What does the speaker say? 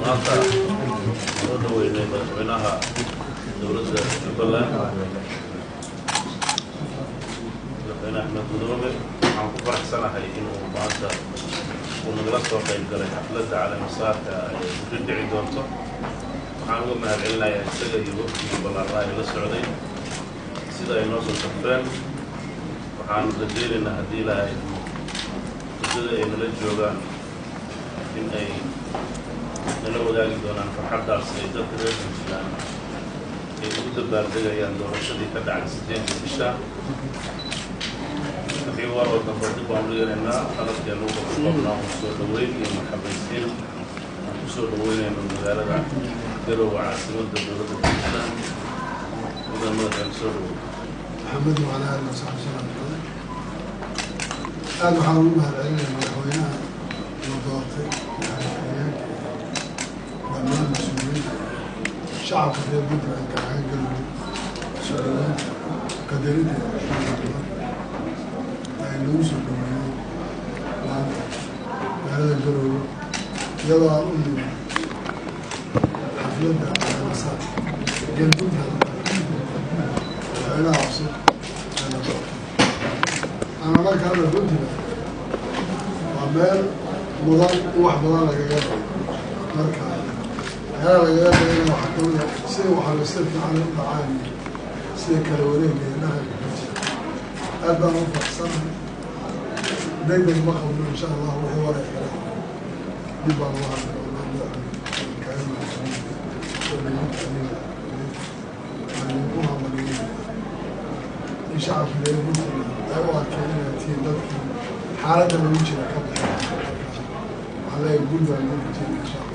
maanta soo dhaweynay madaxweynaha dowladda Jubbaland madaxweyne Axmed Madoobe waxaan ku faraxsanahay inuu maanta uu nagala soo qayb galay xafladda caleemasaarka ay ku dhici doonto waxaan uga mahadcelinayaa isaga iyo waqtigii ballaaran ee la socday sida ay noo soo safreen waxaan rajaynaynaa haddii ilaahay muddada ay nala joogaan in ay nala wadaagi doonaan farxaddaas ay dadka reer Puntland ay ugu dabaaldegayaan doorashadii ka dhacay 8 bisha wixii war oo dambe dib aan u yeelnaa qalabkii lagu qabnaa soo dhaweyn iyo maxabaysiin ku soo dhaweynayno magaalada Garowe caasimadda dowladda Puntland mudane soo dhaweyn محمد وعلى آله وصحبه وسلم أنا حاول مهرعين مدحوينها وضغطي ضمان المسؤولين شعب كثير جدا كان حاجة سؤالات قدرت لوز الدنيا وهذا الجرو يلا أقول حفلة على مساء جنبها أنا أعصر أنا ما كان قلت له وعمال مضان واحد مضان لقيت مركز هذا لقيت أنا وحكمنا سي وحلستك على الطعام سي كالورين لأنها أبا رفع سنة دايما ما قبلوا إن شاء الله وهو ولا يحلم يبقى الله كائن شعب في اليوم أيوة كائنات حالة من وجهنا كم على يقول ذا الممكن إن شاء الله